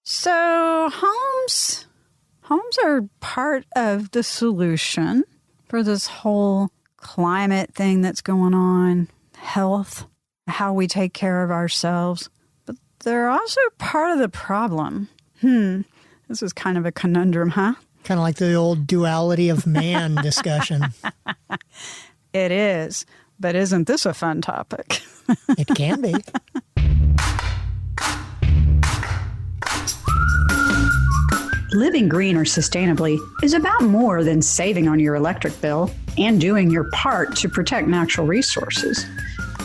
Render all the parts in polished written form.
So homes are part of the solution for this whole climate thing that's going on, health, how we take care of ourselves. But they're also part of the problem. This is kind of a conundrum, huh? Kind of like the old duality of man discussion. It is. But isn't this a fun topic? It can be. Living green or sustainably is about more than saving on your electric bill and doing your part to protect natural resources.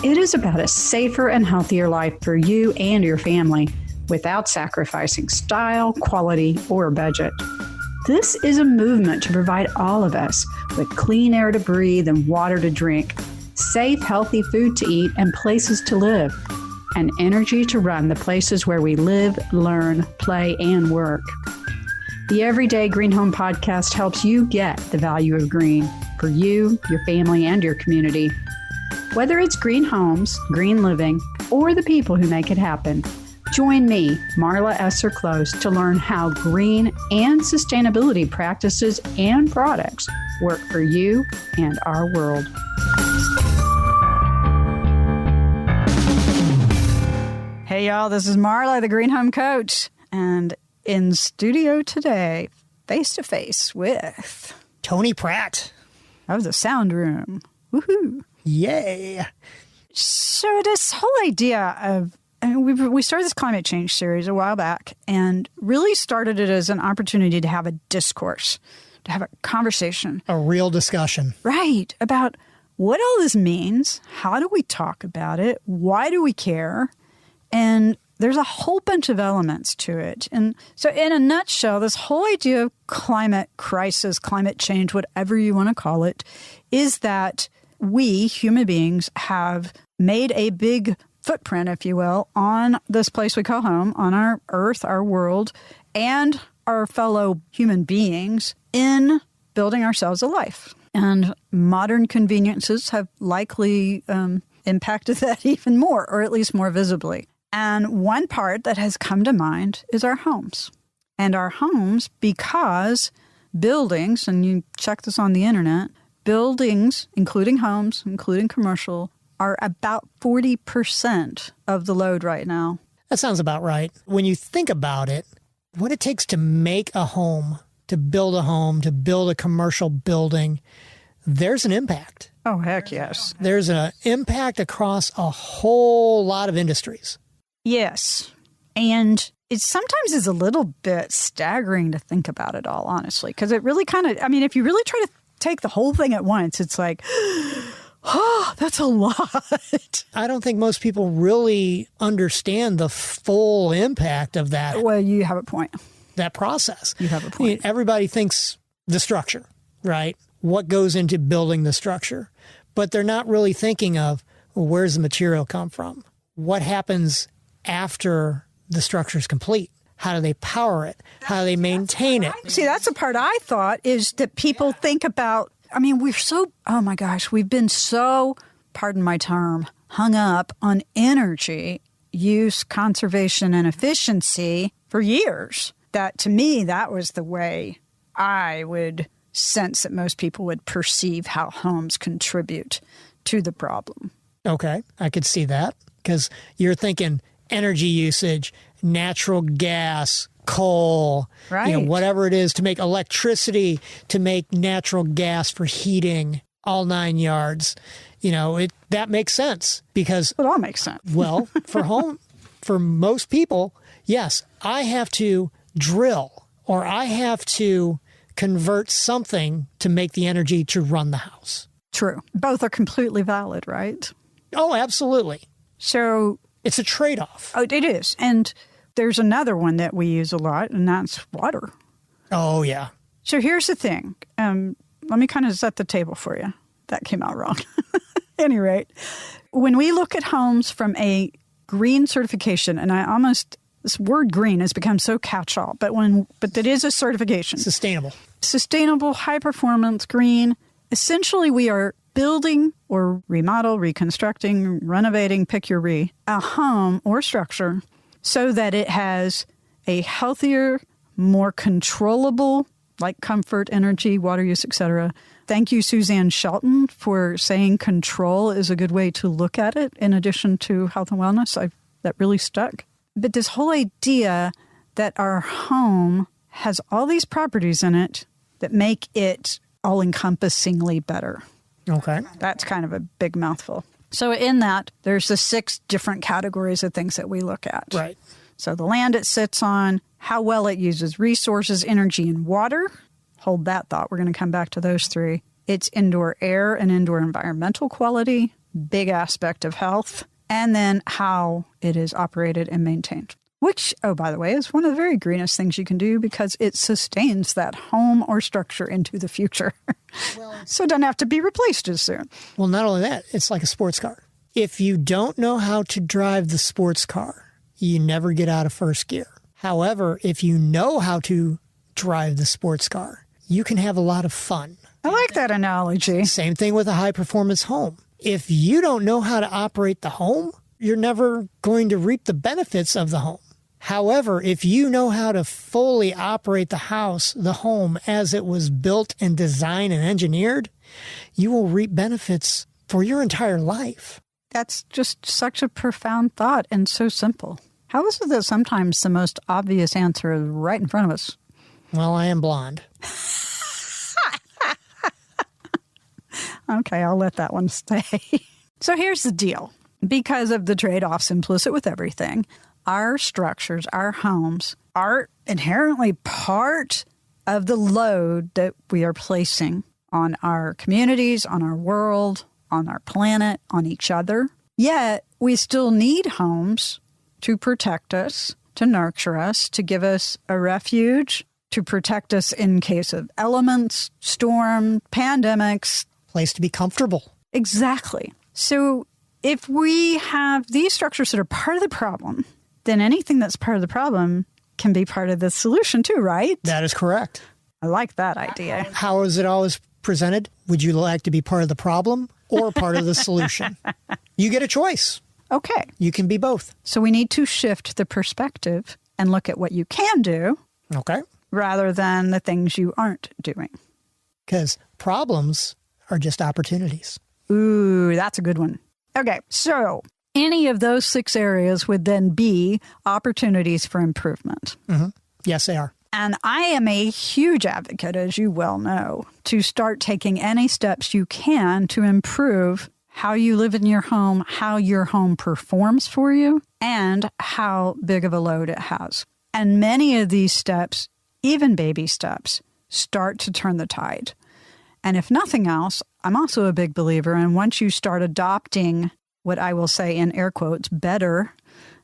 It is about a safer and healthier life for you and your family without sacrificing style, quality, or budget. This is a movement to provide all of us with clean air to breathe and water to drink, safe, healthy food to eat, and places to live, and energy to run the places where we live, learn, play, and work. The Everyday Green Home Podcast helps you get the value of green for you, your family, and your community. Whether it's green homes, green living, or the people who make it happen, join me, Marla Esser-Close, to learn how green and sustainability practices and products work for you and our world. Hey, y'all, this is Marla, the Green Home Coach, and in studio today, face-to-face with Tony Pratte. of the Soundroom. Woohoo! Yay! So this whole idea of, we started this climate change series a while back and really started it as an opportunity to have a discourse, to have a conversation. A real discussion. Right, about what all this means, how do we talk about it, why do we care, and there's a whole bunch of elements to it. And so in a nutshell, this whole idea of climate crisis, climate change, whatever you want to call it, is that we, human beings, have made a big footprint, if you will, on this place we call home, on our earth, our world, and our fellow human beings in building ourselves a life. And modern conveniences have likely impacted that even more, or at least more visibly. And one part that has come to mind is our homes. And our homes, because buildings, and you check this on the internet, buildings, including homes, including commercial, are about 40% of the load right now. That sounds about right. When you think about it, what it takes to make a home, to build a commercial building, there's an impact. Oh, heck yes. There's an impact across a whole lot of industries. Yes. And it sometimes is a little bit staggering to think about it all, honestly, because it really kind of, if you really try to take the whole thing at once, it's like, oh, that's a lot. I don't think most people really understand the full impact of that. Well, you have a point. That process. You have a point. Everybody thinks the structure, right? What goes into building the structure. But they're not really thinking of, well, where's the material come from? What happens after the structure is complete? How do they power it? How do they maintain it? See, that's the part I thought is that people think about, we've been so, pardon my term, hung up on energy use, conservation, and efficiency for years. That, to me, that was the way I would sense that most people would perceive how homes contribute to the problem. Okay, I could see that because you're thinking energy usage, natural gas, coal, right. Whatever it is to make electricity, to make natural gas for heating, all 9 yards. That makes sense because it all makes sense. Well, for most people, yes, I have to drill or I have to convert something to make the energy to run the house. True. Both are completely valid, right? Oh, absolutely. So it's a trade-off. Oh, it is. And there's another one that we use a lot, and that's water. Oh, yeah. So here's the thing. Let me kind of set the table for you. That came out wrong. At any rate, when we look at homes from a green certification, and this word green has become so catch-all, but that is a certification. Sustainable, high-performance, green. Essentially, we are building or remodel, reconstructing, renovating, pick your a home or structure so that it has a healthier, more controllable, like comfort, energy, water use, etc. Thank you, Suzanne Shelton, for saying control is a good way to look at it in addition to health and wellness. That really stuck. But this whole idea that our home has all these properties in it that make it all-encompassingly better. Okay. That's kind of a big mouthful. So in that, there's the 6 different categories of things that we look at. Right. So the land it sits on, how well it uses resources, energy, and water. Hold that thought. We're going to come back to those 3. Its indoor air and indoor environmental quality, big aspect of health, and then how it is operated and maintained. Which, oh, by the way, is one of the very greenest things you can do because it sustains that home or structure into the future. So it doesn't have to be replaced as soon. Well, not only that, it's like a sports car. If you don't know how to drive the sports car, you never get out of first gear. However, if you know how to drive the sports car, you can have a lot of fun. I like that analogy. Same thing with a high-performance home. If you don't know how to operate the home, you're never going to reap the benefits of the home. However, if you know how to fully operate the house, the home, as it was built and designed and engineered, you will reap benefits for your entire life. That's just such a profound thought and so simple. How is it that sometimes the most obvious answer is right in front of us? Well, I am blonde. Okay, I'll let that one stay. So here's the deal. Because of the trade-offs implicit with everything, our structures, our homes, are inherently part of the load that we are placing on our communities, on our world, on our planet, on each other. Yet, we still need homes to protect us, to nurture us, to give us a refuge, to protect us in case of elements, storm, pandemics. Place to be comfortable. Exactly. So if we have these structures that are part of the problem, then anything that's part of the problem can be part of the solution too, right? That is correct. I like that idea. How is it always presented? Would you like to be part of the problem or part of the solution? You get a choice. Okay. You can be both. So we need to shift the perspective and look at what you can do. Okay. Rather than the things you aren't doing. Because problems are just opportunities. Ooh, that's a good one. Okay, so any of those 6 areas would then be opportunities for improvement. Mm-hmm. Yes, they are. And I am a huge advocate, as you well know, to start taking any steps you can to improve how you live in your home, how your home performs for you, and how big of a load it has. And many of these steps, even baby steps, start to turn the tide. And if nothing else, I'm also a big believer in once you start adopting what I will say in air quotes, better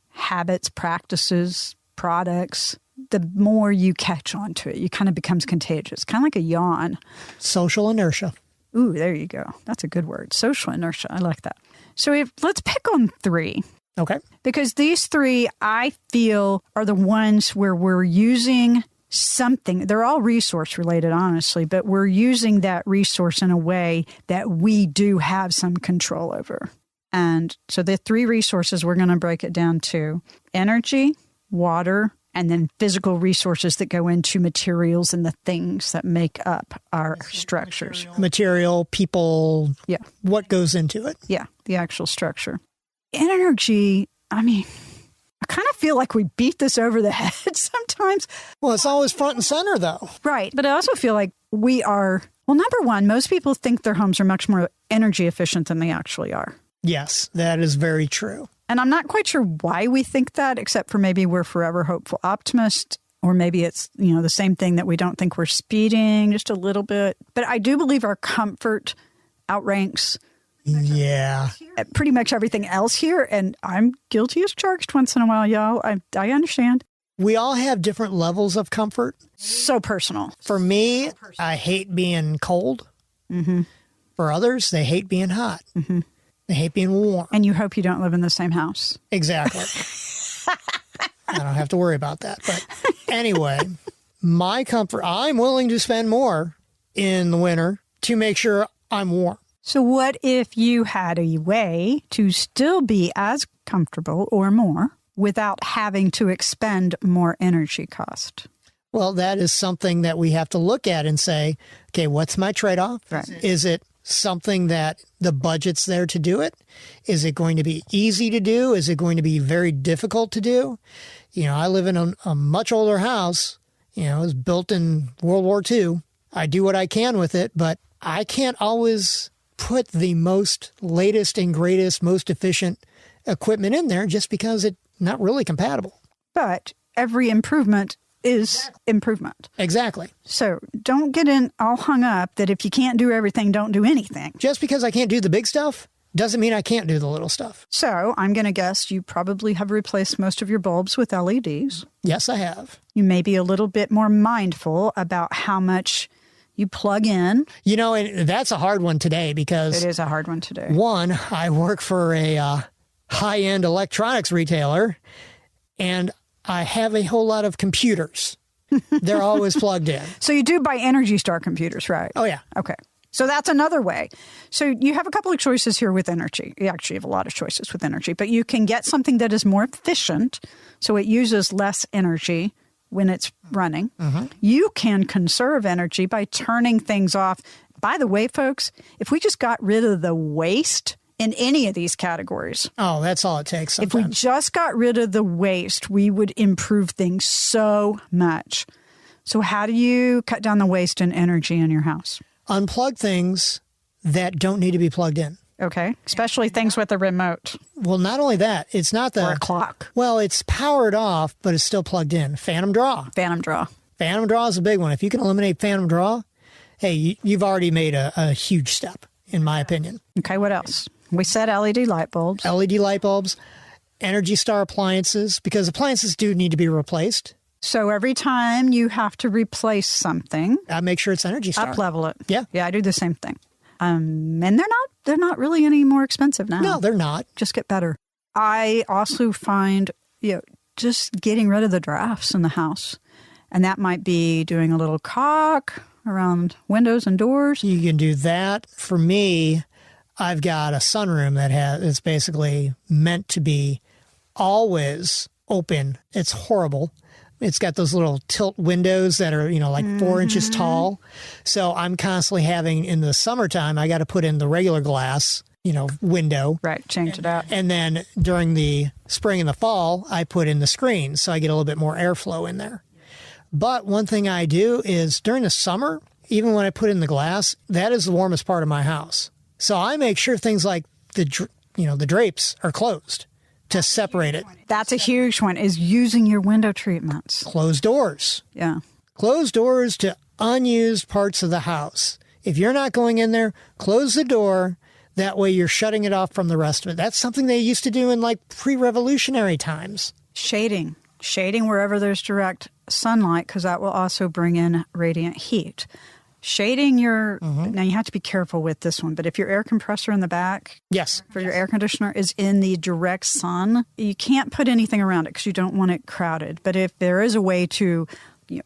habits, practices, products, the more you catch on to it. You kind of becomes contagious, kind of like a yawn. Social inertia. Ooh, there you go. That's a good word. Social inertia. I like that. So let's pick on 3. Okay. Because these 3, I feel, are the ones where we're using something. They're all resource related, honestly, but we're using that resource in a way that we do have some control over. And so the 3 resources, we're going to break it down to energy, water, and then physical resources that go into materials and the things that make up our structures. Material, people, yeah. What goes into it. Yeah, the actual structure. Energy, I mean, I kind of feel like we beat this over the head sometimes. Well, it's always front and center, though. Right. But I also feel like we are, well, number one, most people think their homes are much more energy efficient than they actually are. Yes, that is very true. And I'm not quite sure why we think that, except for maybe we're forever hopeful optimists, or maybe it's, the same thing that we don't think we're speeding just a little bit. But I do believe our comfort outranks pretty much everything else here. And I'm guilty as charged once in a while, y'all. I understand. We all have different levels of comfort. So personal. For me, I hate being cold. Mm-hmm. For others, they hate being hot. Mm-hmm. They hate being warm. And you hope you don't live in the same house. Exactly. I don't have to worry about that. But anyway, my comfort, I'm willing to spend more in the winter to make sure I'm warm. So what if you had a way to still be as comfortable or more without having to expend more energy cost? Well, that is something that we have to look at and say, okay, what's my trade-off? Right. Is it something that the budget's there to do it? Is it going to be easy to do? Is it going to be very difficult to do? I live in a much older house. It was built in World War II. I do what I can with it, but I can't always put the most latest and greatest, most efficient equipment in there just because it's not really compatible. But every improvement is improvement. Exactly. So don't get in all hung up that if you can't do everything, don't do anything. Just because I can't do the big stuff doesn't mean I can't do the little stuff. So I'm going to guess you probably have replaced most of your bulbs with LEDs. Yes, I have. You may be a little bit more mindful about how much you plug in. And that's a hard one today because... It is a hard one today. One, I work for a high-end electronics retailer, and I have a whole lot of computers. They're always plugged in. So you do buy Energy Star computers, right? Oh, yeah. Okay. So that's another way. So you have a couple of choices here with energy. You actually have a lot of choices with energy, but you can get something that is more efficient, so it uses less energy when it's running. Mm-hmm. You can conserve energy by turning things off. By the way, folks, if we just got rid of the waste in any of these categories. Oh, that's all it takes sometimes. If we just got rid of the waste, we would improve things so much. So how do you cut down the waste and energy in your house? Unplug things that don't need to be plugged in. Okay. Especially things with a remote. Well, not only that, it's not the... Or a clock. Well, it's powered off, but it's still plugged in. Phantom draw. Phantom draw. Phantom draw is a big one. If you can eliminate phantom draw, hey, you've already made a huge step, in my opinion. Okay, what else? We said LED light bulbs. LED light bulbs, Energy Star appliances, because appliances do need to be replaced. So every time you have to replace something, I make sure it's Energy Star. up level it. Yeah. Yeah, I do the same thing. And they're not really any more expensive now. No, they're not. Just get better. I also find, just getting rid of the drafts in the house. And that might be doing a little caulk around windows and doors. You can do that. For me, I've got a sunroom it's basically meant to be always open. It's horrible. It's got those little tilt windows that are, like 4 inches tall. So I'm constantly having, in the summertime, I got to put in the regular glass, window. Right, change it out. And then during the spring and the fall, I put in the screens. So I get a little bit more airflow in there. But one thing I do is during the summer, even when I put in the glass, that is the warmest part of my house. So I make sure things like the drapes are closed to separate it. That's a huge one, is using your window treatments. Closed doors. Yeah. Closed doors to unused parts of the house. If you're not going in there, close the door. That way you're shutting it off from the rest of it. That's something they used to do in pre-revolutionary times. Shading. Shading wherever there's direct sunlight, because that will also bring in radiant heat. Shading your... Now, you have to be careful with this one, but if your air compressor in the back... Yes. For your air conditioner is in the direct sun, you can't put anything around it because you don't want it crowded. But if there is a way to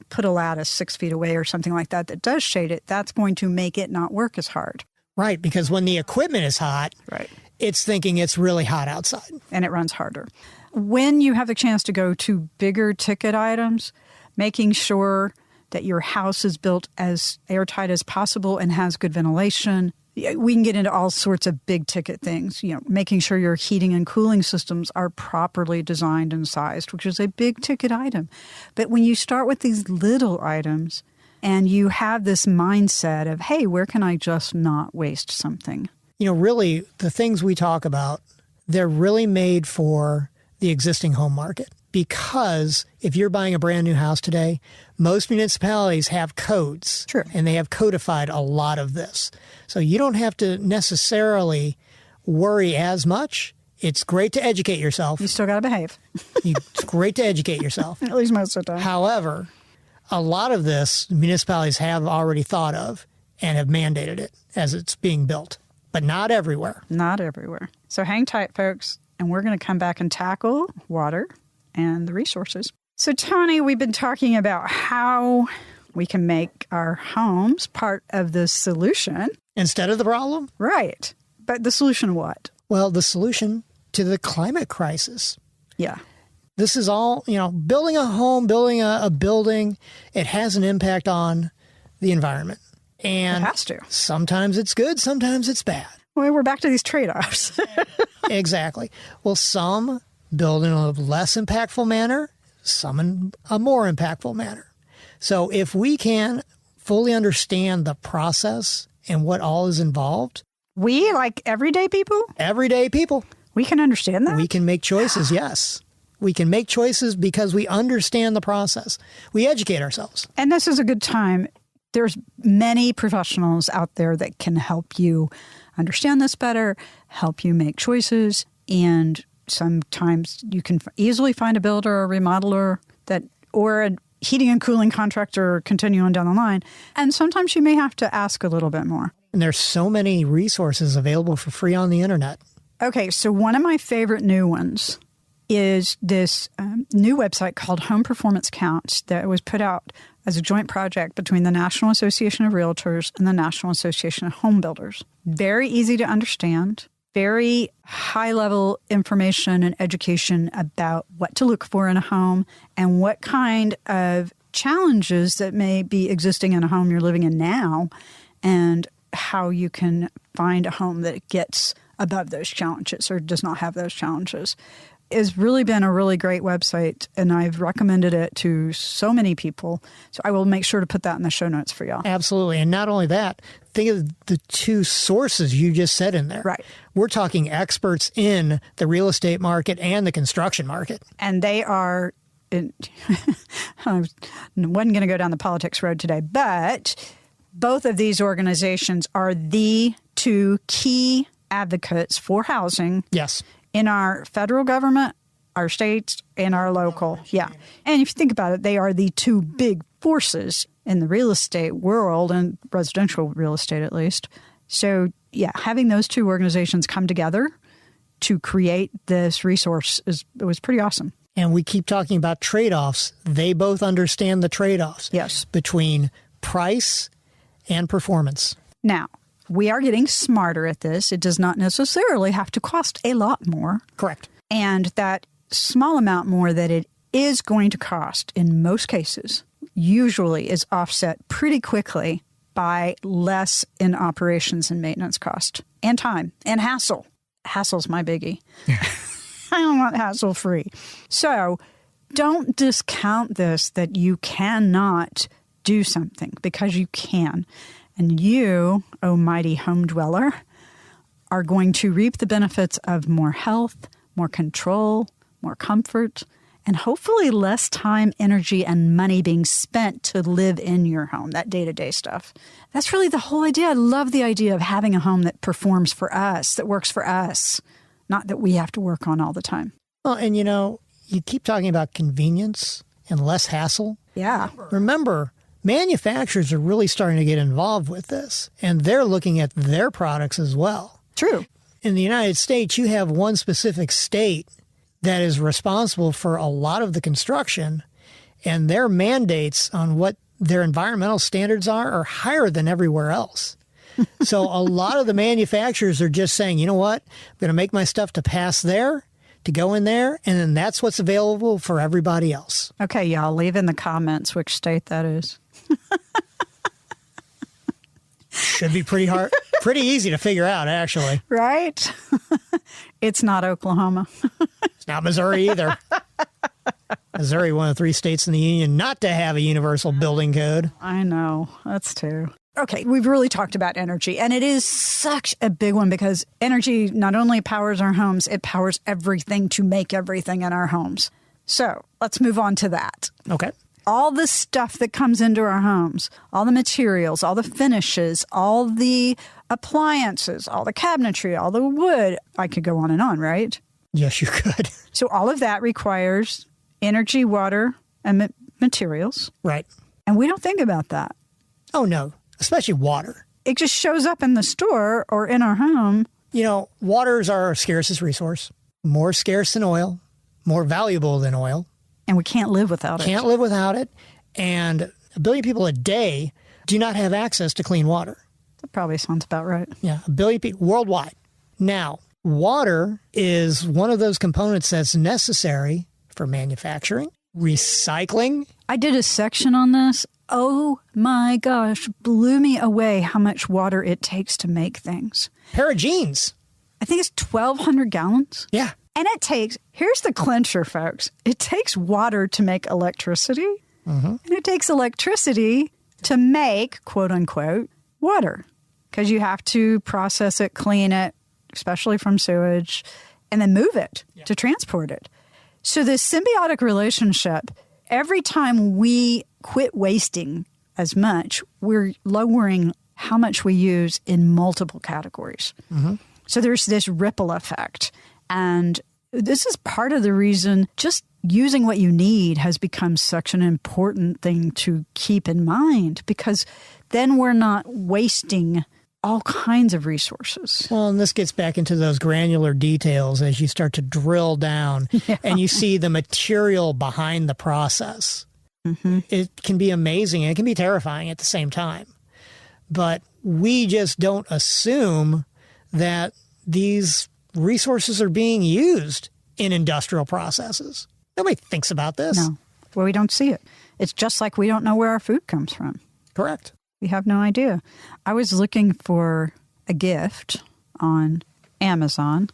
put a lattice 6 feet away or something like that that does shade it, that's going to make it not work as hard. Right, because when the equipment is hot, right, it's thinking it's really hot outside. And it runs harder. When you have the chance to go to bigger ticket items, making sure that your house is built as airtight as possible and has good ventilation. We can get into all sorts of big ticket things, making sure your heating and cooling systems are properly designed and sized, which is a big ticket item. But when you start with these little items and you have this mindset of, hey, where can I just not waste something? Really, the things we talk about, they're really made for the existing home market. Because if you're buying a brand new house today, most municipalities have codes. Sure. And they have codified a lot of this. So you don't have to necessarily worry as much. It's great to educate yourself. You still got to behave. It's great to educate yourself. At least most of the time. However, a lot of this municipalities have already thought of and have mandated it as it's being built. But not everywhere. Not everywhere. So hang tight, folks. And we're going to come back and tackle water and the resources. So, Tony, we've been talking about how we can make our homes part of the solution. Instead of the problem? Right. But the solution what? Well, the solution to the climate crisis. Yeah. This is all, building a home, building a building, it has an impact on the environment. And it has to. Sometimes it's good, sometimes it's bad. Well, we're back to these trade-offs. Exactly. Well, some build in a less impactful manner, some in a more impactful manner. So if we can fully understand the process and what all is involved. We, like everyday people? Everyday people. We can understand that? We can make choices, yes. We can make choices because we understand the process. We educate ourselves. And this is a good time. There's many professionals out there that can help you understand this better, help you make choices, and sometimes you can easily find a builder or remodeler or a heating and cooling contractor continuing down the line. And sometimes you may have to ask a little bit more. And there's so many resources available for free on the internet. Okay, so one of my favorite new ones is this new website called Home Performance Counts that was put out as a joint project between the National Association of Realtors and the National Association of Home Builders. Very easy to understand, very high-level information and education about what to look for in a home and what kind of challenges that may be existing in a home you're living in now and how you can find a home that gets above those challenges or does not have those challenges. It's really been a really great website, and I've recommended it to so many people. So I will make sure to put that in the show notes for y'all. Absolutely. And not only that, think of the two sources you just said in there. Right. We're talking experts in the real estate market and the construction market. And they are, I wasn't going to go down the politics road today, but both of these organizations are the two key advocates for housing. Yes. In our federal government, our states, and our local. Yeah. And if you think about it, they are the two big forces in the real estate world, and residential real estate at least. So, yeah, having those two organizations come together to create this resource was pretty awesome. And we keep talking about trade-offs. They both understand the trade-offs. Yes. Between price and performance. Now, we are getting smarter at this. It does not necessarily have to cost a lot more. Correct. And that small amount more that it is going to cost in most cases usually is offset pretty quickly by less in operations and maintenance cost and time and hassle. Hassle's my biggie. I don't want hassle free. So don't discount this that you cannot do something, because you can. And you, oh mighty home dweller, are going to reap the benefits of more health, more control, more comfort, and hopefully less time, energy, and money being spent to live in your home, that day-to-day stuff. That's really the whole idea. I love the idea of having a home that performs for us, that works for us, not that we have to work on all the time. Well, and you keep talking about convenience and less hassle. Yeah. Remember, manufacturers are really starting to get involved with this, and they're looking at their products as well. True. In the United States, you have one specific state that is responsible for a lot of the construction, and their mandates on what their environmental standards are higher than everywhere else. So a lot of the manufacturers are just saying, you know what, I'm going to make my stuff to pass there, to go in there, and then that's what's available for everybody else. Okay, y'all, leave in the comments which state that is. Should be pretty easy to figure out, actually. Right? It's not Oklahoma. It's not Missouri either. Missouri, one of 3 states in the union not to have a universal building code. I know. That's true. Okay, we've really talked about energy, and it is such a big one because energy not only powers our homes, it powers everything to make everything in our homes. So let's move on to that. Okay. All the stuff that comes into our homes, all the materials, all the finishes, all the appliances, all the cabinetry, all the wood. I could go on, right? Yes, you could. So all of that requires energy, water, and materials. Right. And we don't think about that. Oh, no. Especially water. It just shows up in the store or in our home. Water is our scarcest resource. More scarce than oil, more valuable than oil. And we can't live without it. Can't live without it. And 1 billion people a day do not have access to clean water. That probably sounds about right. Yeah, 1 billion people worldwide. Now, water is one of those components that's necessary for manufacturing, recycling. I did a section on this. Oh my gosh, blew me away how much water it takes to make things. Pair of jeans. I think it's 1,200 gallons. Yeah. And it takes, here's the clincher, folks. It takes water to make electricity. And it takes electricity to make, quote unquote, water. Because you have to process it, clean it, especially from sewage, and then move it to transport it. So this symbiotic relationship, every time we quit wasting as much, we're lowering how much we use in multiple categories. So there's this ripple effect. And this is part of the reason just using what you need has become such an important thing to keep in mind, because then we're not wasting all kinds of resources. Well, and this gets back into those granular details as you start to drill down and you see the material behind the process. It can be amazing and it can be terrifying at the same time. But we just don't assume that these resources are being used in industrial processes. Nobody thinks about this. No. Well, we don't see it. It's just like we don't know where our food comes from. Correct. We have no idea. I was looking for a gift on Amazon.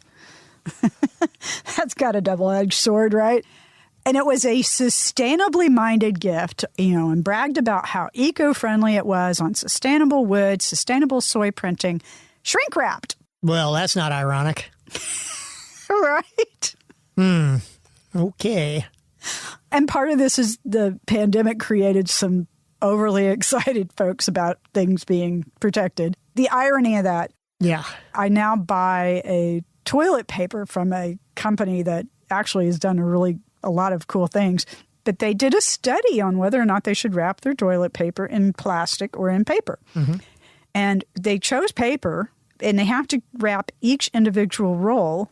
That's got a double-edged sword, right? And it was a sustainably minded gift, and bragged about how eco-friendly it was on sustainable wood, sustainable soy printing, shrink-wrapped. Well, that's not ironic. Right? Okay. And part of this is the pandemic created some overly excited folks about things being protected. The irony of that. Yeah. I now buy a toilet paper from a company that actually has done a lot of cool things. But they did a study on whether or not they should wrap their toilet paper in plastic or in paper. And they chose paper, and they have to wrap each individual roll.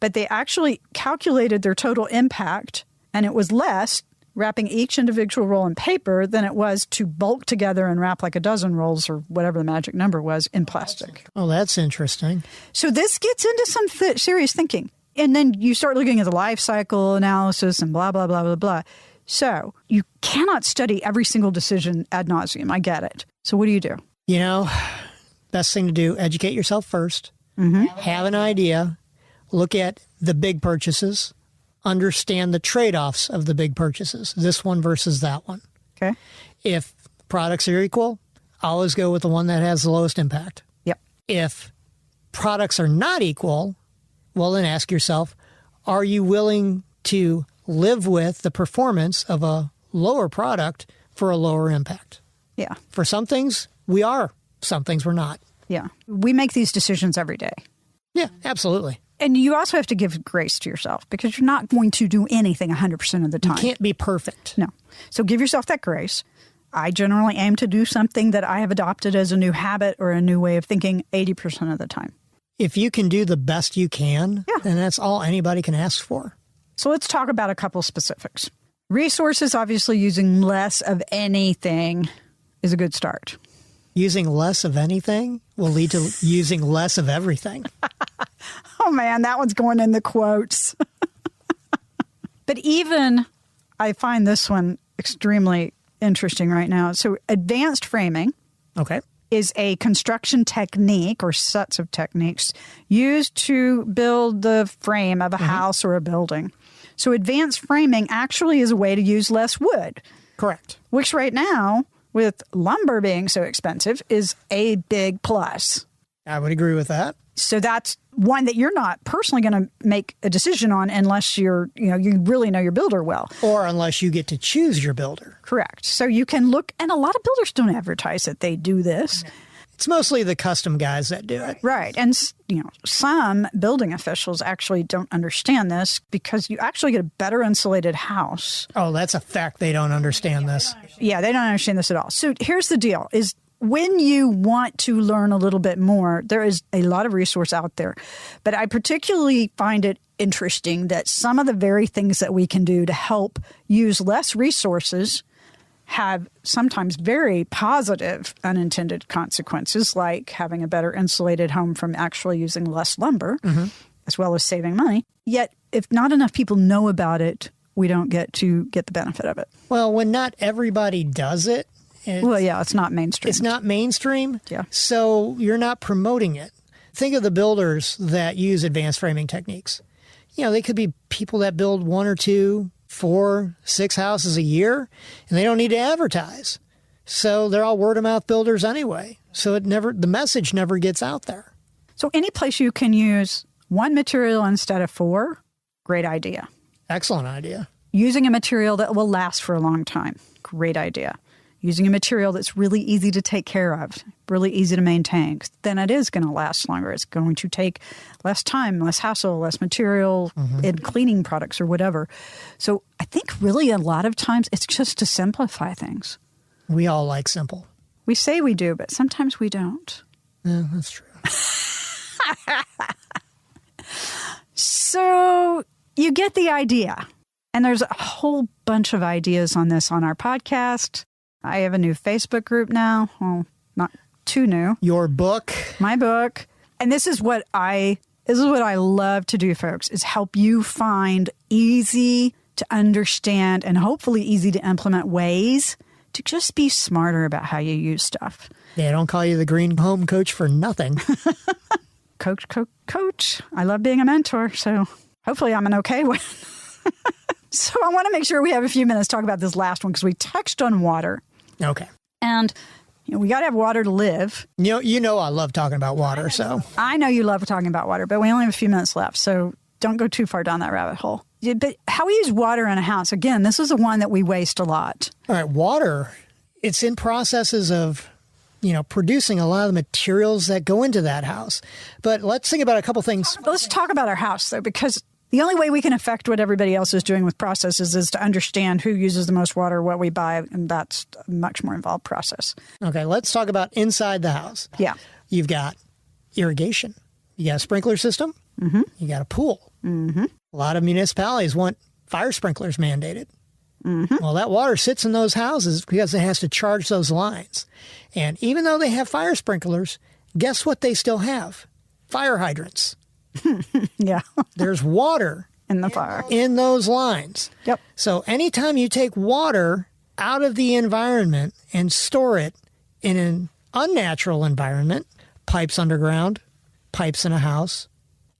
But they actually calculated their total impact, and it was less wrapping each individual roll in paper than it was to bulk together and wrap like a dozen rolls or whatever the magic number was in plastic. Oh, that's interesting. So this gets into some serious thinking. And then you start looking at the life cycle analysis and blah, blah, blah, blah, blah. So you cannot study every single decision ad nauseum. I get it. So what do you do? Best thing to do, educate yourself first. Have an idea. Look at the big purchases. Understand the trade-offs of the big purchases, this one versus that one. Okay. If products are equal, always go with the one that has the lowest impact. Yep. If products are not equal, well, then ask yourself, are you willing to live with the performance of a lower product for a lower impact? Yeah. For some things, we are. Some things we're not. Yeah. We make these decisions every day. Yeah, absolutely. And you also have to give grace to yourself because you're not going to do anything 100% of the time. You can't be perfect. No. So give yourself that grace. I generally aim to do something that I have adopted as a new habit or a new way of thinking 80% of the time. If you can do the best you can, then that's all anybody can ask for. So let's talk about a couple specifics. Resources, obviously using less of anything is a good start. Using less of anything will lead to using less of everything. Oh, man, that one's going in the quotes. But even, I find this one extremely interesting right now. So advanced framing is a construction technique or sets of techniques used to build the frame of a house or a building. So advanced framing actually is a way to use less wood. Correct. Which right now, with lumber being so expensive, is a big plus. I would agree with that. So that's one that you're not personally going to make a decision on unless you really know your builder well. Or unless you get to choose your builder. Correct. So you can look, and a lot of builders don't advertise that they do this. It's mostly the custom guys that do it. Right. And, some building officials actually don't understand this because you actually get a better insulated house. Oh, that's a fact. They don't understand this. Yeah, they don't understand this at all. So here's the deal is when you want to learn a little bit more, there is a lot of resource out there. But I particularly find it interesting that some of the very things that we can do to help use less resources have sometimes very positive unintended consequences, like having a better insulated home from actually using less lumber, as well as saving money. Yet, if not enough people know about it, we don't get to get the benefit of it. Well, when not everybody does it, it's not mainstream. It's not mainstream. Yeah. So you're not promoting it. Think of the builders that use advanced framing techniques. They could be people that build 1 or 2, 4, 6 houses a year, and they don't need to advertise. So they're all word of mouth builders anyway. So the message never gets out there. So any place you can use one material instead of 4, great idea. Excellent idea. Using a material that will last for a long time, great idea. Using a material that's really easy to take care of, really easy to maintain, then it is going to last longer. It's going to take less time, less hassle, less material in cleaning products or whatever. So I think really a lot of times it's just to simplify things. We all like simple. We say we do, but sometimes we don't. Yeah, that's true. So you get the idea. And there's a whole bunch of ideas on this on our podcast. I have a new Facebook group now. Well, not too new. Your book. My book. And this is what I love to do, folks, is help you find easy to understand and hopefully easy to implement ways to just be smarter about how you use stuff. Yeah, don't call you the green home coach for nothing. Coach. I love being a mentor, so hopefully I'm an okay one. So I want to make sure we have a few minutes to talk about this last one because we touched on water. Okay. And we got to have water to live. You know I love talking about water, so. I know you love talking about water, but we only have a few minutes left, so don't go too far down that rabbit hole. But how we use water in a house, again, this is the one that we waste a lot. All right, water, it's in processes of, producing a lot of the materials that go into that house. But let's think about a couple things. Let's talk about our house, though, because the only way we can affect what everybody else is doing with processes is to understand who uses the most water, what we buy, and that's a much more involved process. Okay, let's talk about inside the house. Yeah. You've got irrigation. You got a sprinkler system. Mm-hmm. You got a pool. Mm-hmm. A lot of municipalities want fire sprinklers mandated. Mm-hmm. Well, that water sits in those houses because it has to charge those lines. And even though they have fire sprinklers, guess what they still have? Fire hydrants. Yeah. There's water in the fire. In those lines. Yep. So anytime you take water out of the environment and store it in an unnatural environment, pipes underground, pipes in a house,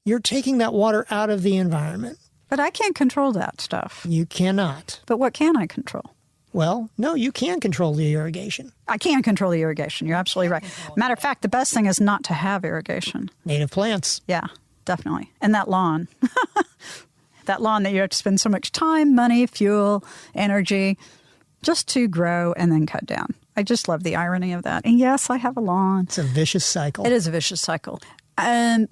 you're taking that water out of the environment. But I can't control that stuff. You cannot. But what can I control? Well, no, you can control the irrigation. I can control the irrigation. You're absolutely right. Matter of fact, the best thing is not to have irrigation. Native plants. Yeah, definitely. And that lawn. That lawn that you have to spend so much time, money, fuel, energy, just to grow and then cut down. I just love the irony of that. And yes, I have a lawn. It's a vicious cycle. It is a vicious cycle.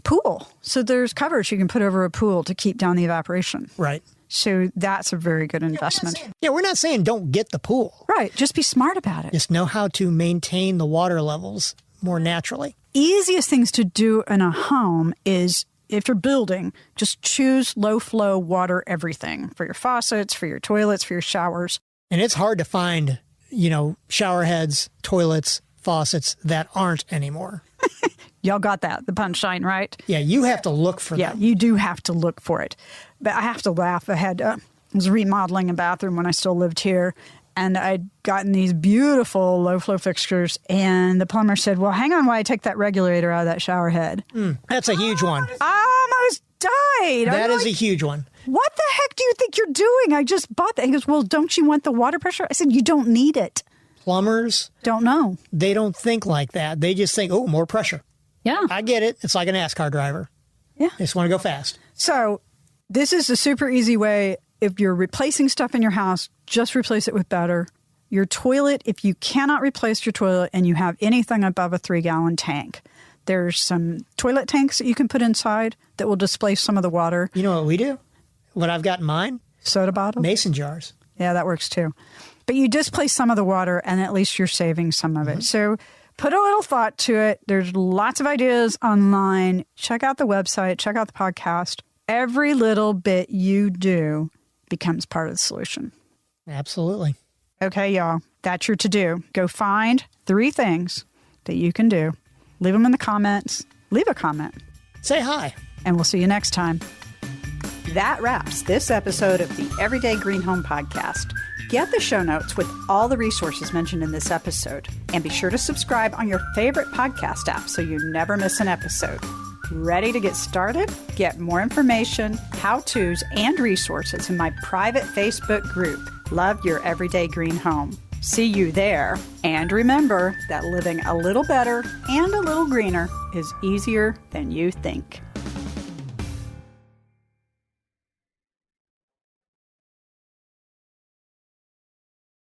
Pool. So there's covers you can put over a pool to keep down the evaporation. Right. So that's a very good investment. We're not saying don't get the pool. Right. Just be smart about it. Just know how to maintain the water levels more naturally. Easiest things to do in a home is, if you're building, just choose low flow water everything for your faucets, for your toilets, for your showers. And it's hard to find, shower heads, toilets, faucets that aren't anymore. Y'all got that, the punchline, right? Yeah, you have to look for them. Yeah, you do have to look for it. But I have to laugh. I was remodeling a bathroom when I still lived here, and I'd gotten these beautiful low-flow fixtures, and the plumber said, well, hang on while I take that regulator out of that shower head. That's a huge one. I almost died. That is a huge one. What the heck do you think you're doing? I just bought that. He goes, well, don't you want the water pressure? I said, you don't need it. Plumbers don't know. They don't think like that. They just think, oh, more pressure. Yeah. I get it. It's like an NASCAR driver. Yeah. They just want to go fast. So this is a super easy way. If you're replacing stuff in your house, just replace it with better. Your toilet, if you cannot replace your toilet and you have anything above a 3-gallon tank, there's some toilet tanks that you can put inside that will displace some of the water. You know what we do? What I've got in mine? Soda bottles? Mason jars. Yeah, that works too. But you displace some of the water and at least you're saving some of it. So put a little thought to it. There's lots of ideas online. Check out the website. Check out the podcast. Every little bit you do becomes part of the solution. Absolutely. Okay, y'all. That's your to-do. Go find 3 things that you can do. Leave them in the comments. Leave a comment. Say hi. And we'll see you next time. That wraps this episode of the Everyday Green Home Podcast. Get the show notes with all the resources mentioned in this episode. And be sure to subscribe on your favorite podcast app so you never miss an episode. Ready to get started? Get more information, how-tos, and resources in my private Facebook group, Love Your Everyday Green Home. See you there. And remember that living a little better and a little greener is easier than you think.